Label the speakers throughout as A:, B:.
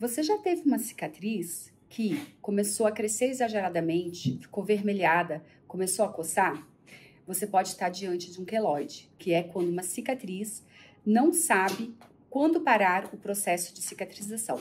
A: Você já teve uma cicatriz que começou a crescer exageradamente, ficou vermelhada, começou a coçar? Você pode estar diante de um queloide, que é quando uma cicatriz não sabe quando parar o processo de cicatrização.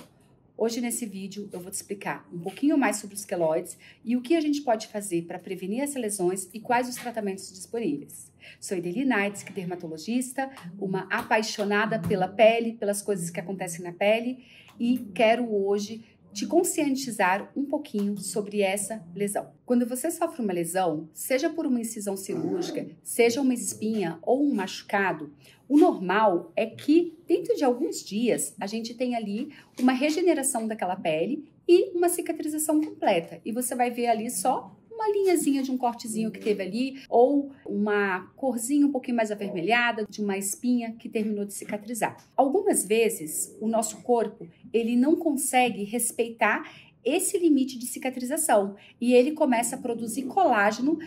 A: Hoje nesse vídeo eu vou te explicar um pouquinho mais sobre os queloides e o que a gente pode fazer para prevenir essas lesões e quais os tratamentos disponíveis. Sou Ideli Naitz, dermatologista, uma apaixonada pela pele, pelas coisas que acontecem na pele e quero hoje te conscientizar um pouquinho sobre essa lesão. Quando você sofre uma lesão, seja por uma incisão cirúrgica, seja uma espinha ou um machucado, o normal é que dentro de alguns dias a gente tem ali uma regeneração daquela pele e uma cicatrização completa. E você vai ver ali só uma linhazinha de um cortezinho que teve ali, ou uma corzinha um pouquinho mais avermelhada de uma espinha que terminou de cicatrizar. Algumas vezes, o nosso corpo, ele não consegue respeitar esse limite de cicatrização e ele começa a produzir colágeno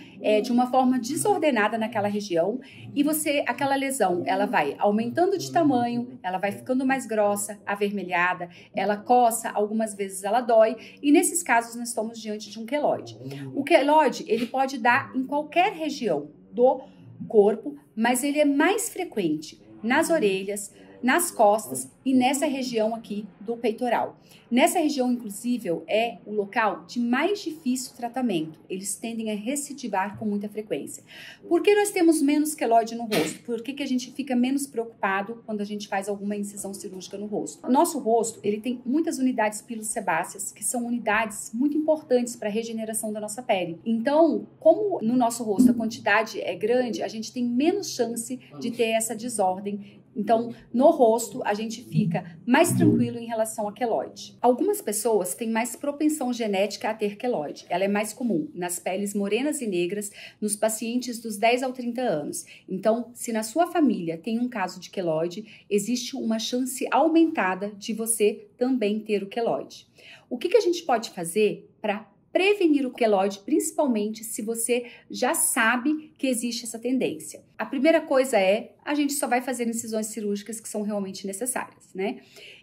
A: de uma forma desordenada naquela região e aquela lesão, ela vai aumentando de tamanho, ela vai ficando mais grossa, avermelhada, ela coça, algumas vezes ela dói e nesses casos nós estamos diante de um queloide. O queloide, ele pode dar em qualquer região do corpo, mas ele é mais frequente nas orelhas, nas costas e nessa região aqui do peitoral. Nessa região, inclusive, é o local de mais difícil tratamento. Eles tendem a recidivar com muita frequência. Por que nós temos menos queloide no rosto? Por que a gente fica menos preocupado quando a gente faz alguma incisão cirúrgica no rosto? Nosso rosto, ele tem muitas unidades pilosebáceas, que são unidades muito importantes para a regeneração da nossa pele. Então, como no nosso rosto a quantidade é grande, a gente tem menos chance de ter essa desordem. Então, no rosto, a gente fica mais tranquilo em relação a queloide. Algumas pessoas têm mais propensão genética a ter queloide. Ela é mais comum nas peles morenas e negras, nos pacientes dos 10 ao 30 anos. Então, se na sua família tem um caso de queloide, existe uma chance aumentada de você também ter o queloide. O que a gente pode fazer para prevenir o queloide, principalmente se você já sabe que existe essa tendência? A primeira coisa a gente só vai fazer incisões cirúrgicas que são realmente necessárias, né?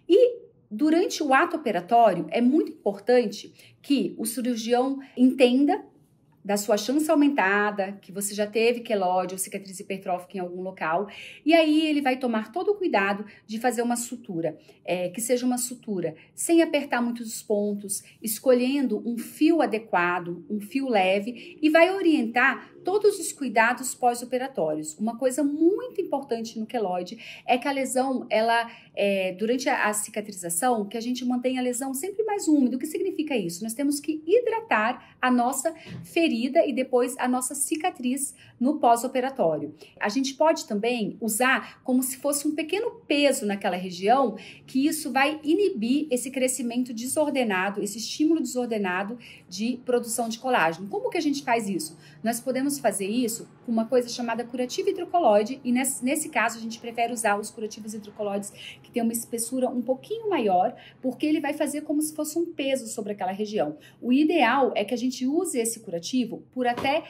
A: E durante o ato operatório, é muito importante que o cirurgião entenda da sua chance aumentada, que você já teve queloide ou cicatriz hipertrófica em algum local, e aí ele vai tomar todo o cuidado de fazer uma sutura, que seja uma sutura sem apertar muito os pontos, escolhendo um fio adequado, um fio leve, e vai orientar todos os cuidados pós-operatórios. Uma coisa muito importante no queloide é que a lesão, durante a cicatrização, que a gente mantém a lesão sempre mais úmida. O que significa isso? Nós temos que hidratar a nossa ferida e depois a nossa cicatriz no pós-operatório. A gente pode também usar como se fosse um pequeno peso naquela região, que isso vai inibir esse crescimento desordenado, esse estímulo desordenado de produção de colágeno. Como que a gente faz isso? Nós podemos fazer isso com uma coisa chamada curativo hidrocoloide e nesse caso a gente prefere usar os curativos hidrocoloides que tem uma espessura um pouquinho maior, porque ele vai fazer como se fosse um peso sobre aquela região. O ideal é que a gente use esse curativo por até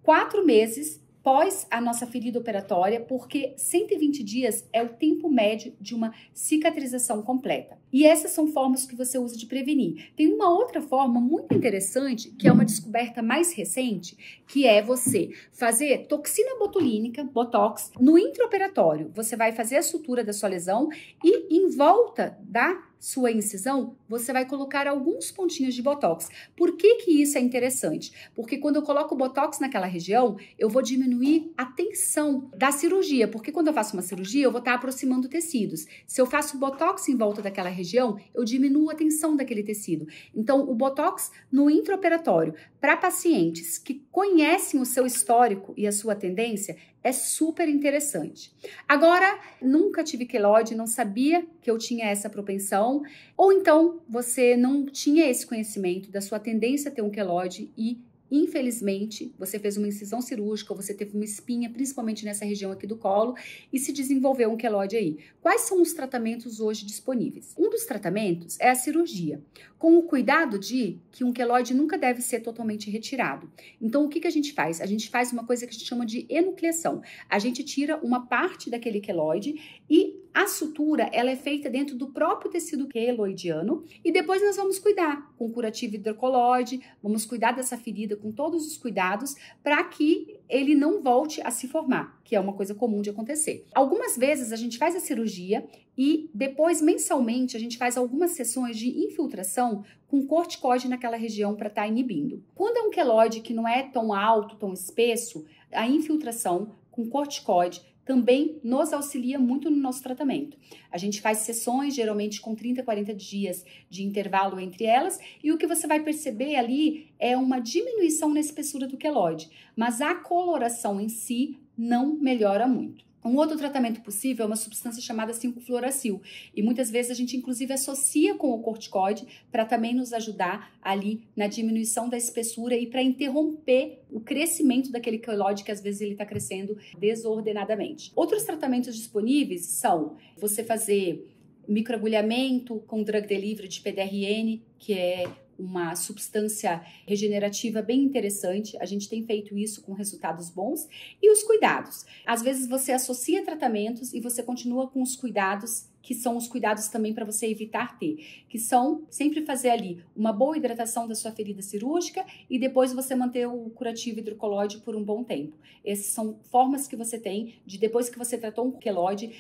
A: 4 meses pós a nossa ferida operatória, porque 120 dias é o tempo médio de uma cicatrização completa. E essas são formas que você usa de prevenir. Tem uma outra forma muito interessante, que é uma descoberta mais recente, que é você fazer toxina botulínica, botox, no intraoperatório. Você vai fazer a sutura da sua lesão e em volta da sua incisão, você vai colocar alguns pontinhos de botox. Por que isso é interessante? Porque quando eu coloco botox naquela região, eu vou diminuir a tensão da cirurgia, porque quando eu faço uma cirurgia, eu vou estar aproximando tecidos. Se eu faço botox em volta daquela região, eu diminuo a tensão daquele tecido. Então, o botox no intraoperatório, para pacientes que conhecem o seu histórico e a sua tendência, é super interessante. Agora, nunca tive queloide, não sabia que eu tinha essa propensão, ou então você não tinha esse conhecimento da sua tendência a ter um queloide e infelizmente, você fez uma incisão cirúrgica, ou você teve uma espinha, principalmente nessa região aqui do colo, e se desenvolveu um queloide aí. Quais são os tratamentos hoje disponíveis? Um dos tratamentos é a cirurgia, com o cuidado de que um queloide nunca deve ser totalmente retirado. Então, o que a gente faz? A gente faz uma coisa que a gente chama de enucleação. A gente tira uma parte daquele queloide e a sutura, ela é feita dentro do próprio tecido queloidiano e depois nós vamos cuidar com curativo hidrocolóide, vamos cuidar dessa ferida com todos os cuidados para que ele não volte a se formar, que é uma coisa comum de acontecer. Algumas vezes a gente faz a cirurgia e depois, mensalmente, a gente faz algumas sessões de infiltração com corticoide naquela região para estar inibindo. Quando é um queloide que não é tão alto, tão espesso, a infiltração com corticoide também nos auxilia muito no nosso tratamento. A gente faz sessões, geralmente com 30, 40 dias de intervalo entre elas, e o que você vai perceber ali é uma diminuição na espessura do queloide, mas a coloração em si não melhora muito. Um outro tratamento possível é uma substância chamada 5-fluoracil e muitas vezes a gente inclusive associa com o corticoide para também nos ajudar ali na diminuição da espessura e para interromper o crescimento daquele queloide que às vezes ele está crescendo desordenadamente. Outros tratamentos disponíveis são você fazer microagulhamento com drug delivery de PDRN, que é uma substância regenerativa bem interessante. A gente tem feito isso com resultados bons. E os cuidados. Às vezes você associa tratamentos e você continua com os cuidados, que são os cuidados também para você evitar ter, que são sempre fazer ali uma boa hidratação da sua ferida cirúrgica e depois você manter o curativo hidrocolóide por um bom tempo. Essas são formas que você tem de, depois que você tratou um queloide,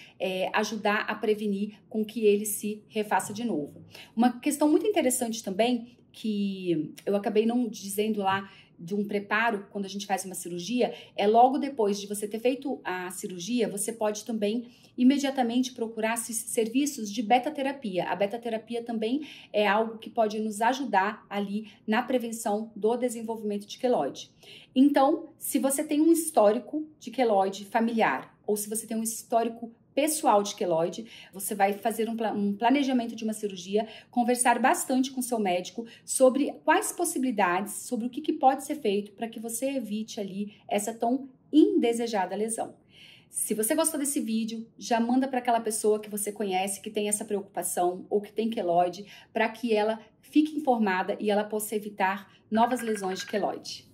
A: ajudar a prevenir com que ele se refaça de novo. Uma questão muito interessante também, que eu acabei não dizendo lá, de um preparo quando a gente faz uma cirurgia, é logo depois de você ter feito a cirurgia, você pode também imediatamente procurar serviços de beta-terapia. A beta-terapia também é algo que pode nos ajudar ali na prevenção do desenvolvimento de queloide. Então, se você tem um histórico de queloide familiar ou se você tem um histórico pessoal de queloide, você vai fazer um planejamento de uma cirurgia, conversar bastante com seu médico sobre quais possibilidades, sobre o que pode ser feito para que você evite ali essa tão indesejada lesão. Se você gostou desse vídeo, já manda para aquela pessoa que você conhece que tem essa preocupação ou que tem queloide, para que ela fique informada e ela possa evitar novas lesões de queloide.